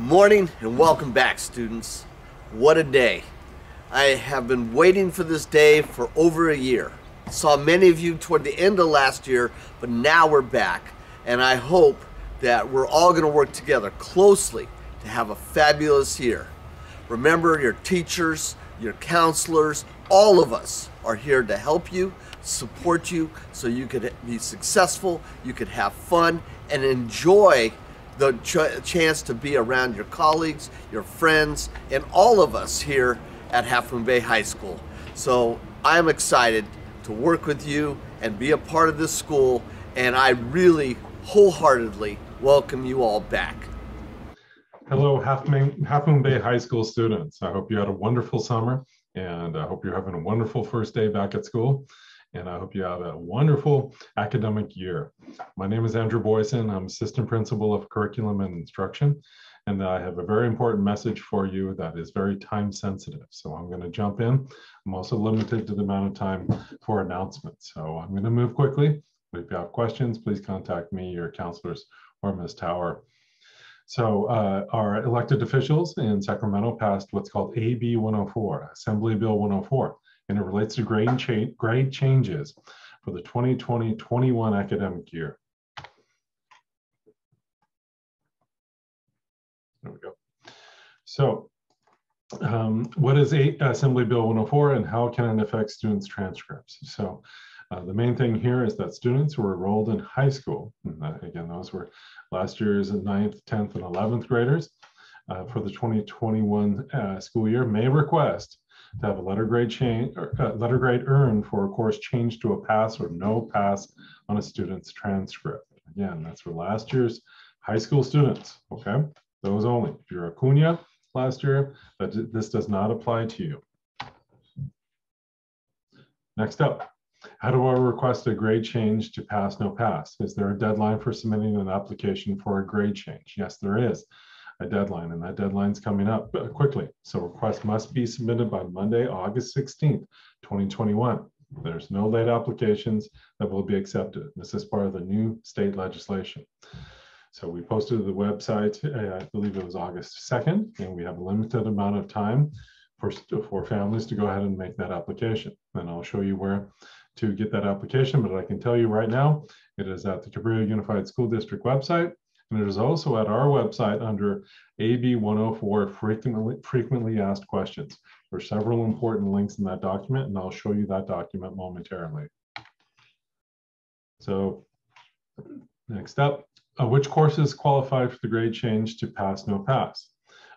Good morning and welcome back, students. What a day. I have been waiting for this day for over a year. Saw many of you toward the end of last year, but now we're back. And I hope that we're all going to work together closely to have a fabulous year. Remember, your teachers, your counselors, all of us are here to help you, support you, so you could be successful, you could have fun, and enjoy the chance to be around your colleagues, your friends, and all of us here at Half Moon Bay High School. So I'm excited to work with you and be a part of this school, and I really wholeheartedly welcome you all back. Hello, Half Moon Bay High School students. I hope you had a wonderful summer, and I hope you're having a wonderful first day back at school. And I hope you have a wonderful academic year. My name is Andrew Boyson. I'm Assistant Principal of Curriculum and Instruction, and I have a very important message for you that is very time sensitive. So I'm going to jump in. I'm also limited to the amount of time for announcements. So I'm going to move quickly. If you have questions, please contact me, your counselors, or Ms. Tower. So our elected officials in Sacramento passed what's called AB 104, Assembly Bill 104. And it relates to grade changes for the 2020-21 academic year. There we go. So what is Assembly Bill 104 and how can it affect students' transcripts? So the main thing here is that students who are enrolled in high school, and again, those were last year's 9th, 10th, and 11th graders, for the 2021 school year may request to have a letter grade earned for a course changed to a pass or no pass on a student's transcript. Again, that's for last year's high school students, okay? Those only. If you're a Cunha last year, this does not apply to you. Next up, how do I request a grade change to pass, no pass? Is there a deadline for submitting an application for a grade change? Yes, there is a deadline, and that deadline's coming up quickly. So requests must be submitted by Monday, August 16th, 2021. There's no late applications that will be accepted. This is part of the new state legislation. So we posted to the website, I believe it was August 2nd, and we have a limited amount of time for families to go ahead and make that application. And I'll show you where to get that application, but I can tell you right now, it is at the Cabrillo Unified School District website. And it is also at our website under AB 104, frequently asked questions. There are several important links in that document, and I'll show you that document momentarily. So next up, which courses qualify for the grade change to pass, no pass?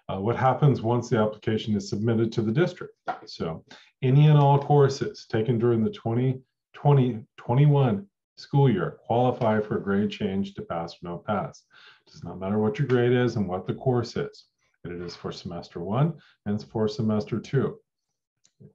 What happens once the application is submitted to the district? So any and all courses taken during the 2020-21 school year qualify for a grade change to pass or no pass. It does not matter what your grade is and what the course is. It is for semester 1 and it's for semester 2.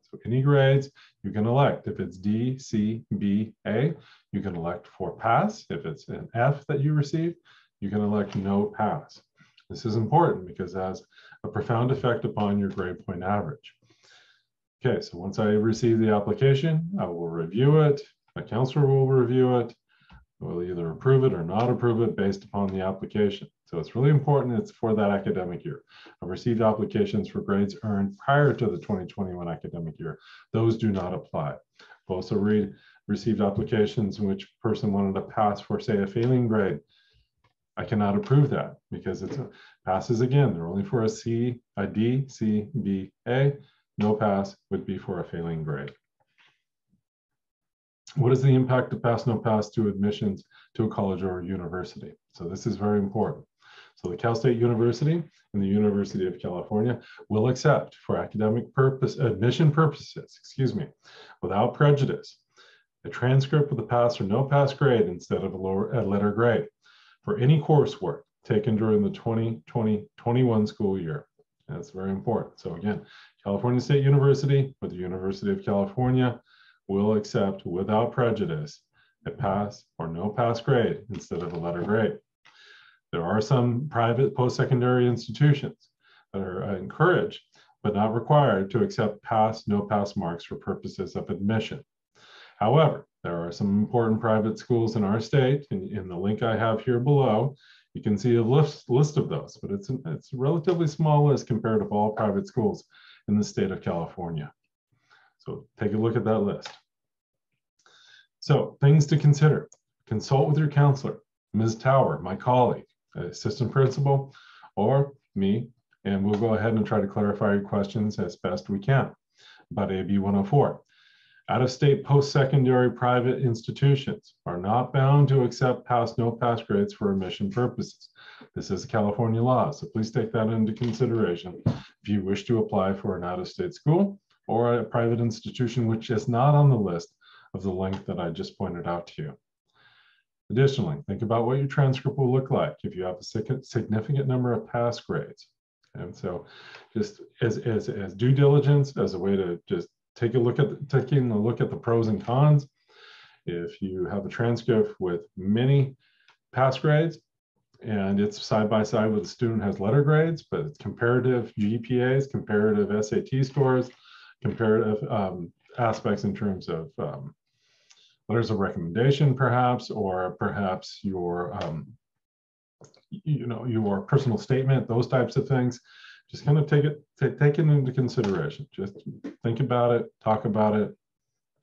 So any grades you can elect. If it's D, C, B, A, you can elect for pass. If it's an F that you receive, you can elect no pass. This is important because it has a profound effect upon your grade point average. Okay, so once I receive the application, I will review it. A counselor will review it. We'll either approve it or not approve it based upon the application. So it's really important. It's for that academic year. I've received applications for grades earned prior to the 2021 academic year. Those do not apply. I've also received applications in which a person wanted to pass for, say, a failing grade. I cannot approve that because it's passes again. They're only for a C, a D, C, B, A. No pass would be for a failing grade. What is the impact of pass, no pass to admissions to a college or a university? So this is very important. So the Cal State University and the University of California will accept for academic admission purposes, without prejudice, a transcript with a pass or no pass grade instead of a letter grade for any coursework taken during the 2020-21 school year. That's very important. So again, California State University or the University of California will accept without prejudice a pass or no pass grade instead of a letter grade. There are some private post-secondary institutions that are encouraged but not required to accept pass, no pass marks for purposes of admission. However, there are some important private schools in our state. In the link I have here below, you can see a list of those, but it's a relatively small list compared to all private schools in the state of California. So take a look at that list. So things to consider: consult with your counselor, Ms. Tower, my colleague, assistant principal, or me, and we'll go ahead and try to clarify your questions as best we can about AB 104. Out-of-state post-secondary private institutions are not bound to accept pass, no pass grades for admission purposes. This is California law, so please take that into consideration if you wish to apply for an out-of-state school or a private institution which is not on the list of the length that I just pointed out to you. Additionally, think about what your transcript will look like if you have a significant number of pass grades. And so just as due diligence, as a way to just taking a look at the pros and cons. If you have a transcript with many pass grades and it's side by side with a student has letter grades, but it's comparative GPAs, comparative SAT scores, comparative aspects in terms of letters of recommendation, perhaps, or perhaps your your personal statement, those types of things. Just kind of take it into consideration. Just think about it, talk about it,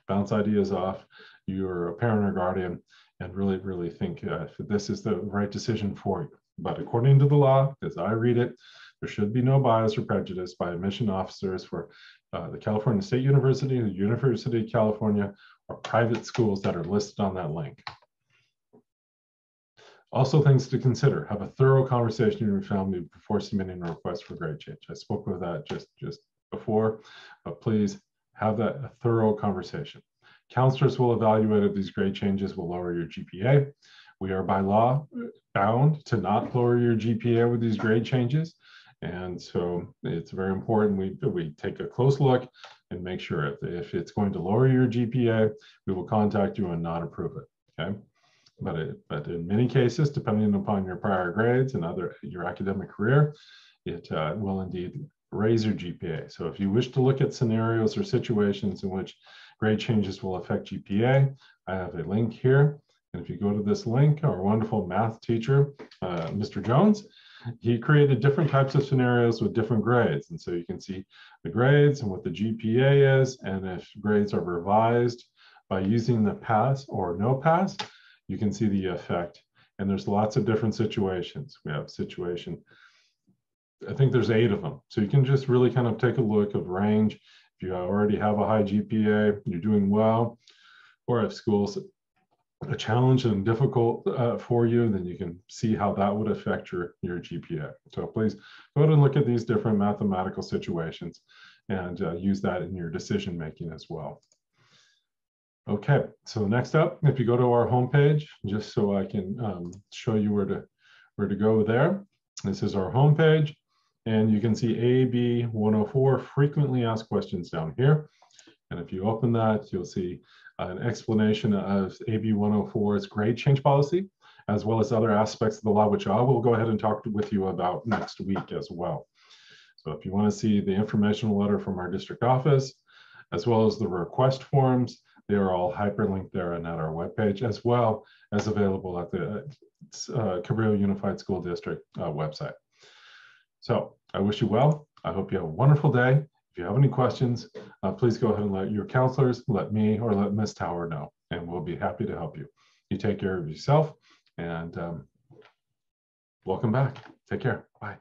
bounce ideas off your parent or guardian, and really think if this is the right decision for you. But according to the law, as I read it, there should be no bias or prejudice by admission officers for the California State University, the University of California, or private schools that are listed on that link. Also, things to consider: have a thorough conversation with your family before submitting a request for grade change. I spoke with that just before, but please have a thorough conversation. Counselors will evaluate if these grade changes will lower your GPA. We are by law bound to not lower your GPA with these grade changes. And so it's very important we take a close look and make sure if it's going to lower your GPA, we will contact you and not approve it, okay? But in many cases, depending upon your prior grades and your academic career, it will indeed raise your GPA. So if you wish to look at scenarios or situations in which grade changes will affect GPA, I have a link here. And if you go to this link, our wonderful math teacher, Mr. Jones, he created different types of scenarios with different grades. And so you can see the grades and what the GPA is, and if grades are revised by using the pass or no pass, you can see the effect. And there's lots of different situations. We have situation, I think there's 8 of them. So you can just really kind of take a look of range. If you already have a high GPA, you're doing well, or if school's a challenge and difficult for you, then you can see how that would affect your GPA. So please go ahead and look at these different mathematical situations and use that in your decision making as well. Okay, so next up, if you go to our homepage, just so I can show you where to go there. This is our homepage, and you can see AB 104 frequently asked questions down here. And if you open that, you'll see an explanation of AB 104's grade change policy, as well as other aspects of the law, which I will go ahead and talk with you about next week as well. So if you want to see the informational letter from our district office, as well as the request forms, they are all hyperlinked there and at our webpage, as well as available at the Cabrillo Unified School District website. So I wish you well. I hope you have a wonderful day. If you have any questions, please go ahead and let your counselors, let me, or let Ms. Tower know, and we'll be happy to help you. You take care of yourself, and welcome back. Take care. Bye.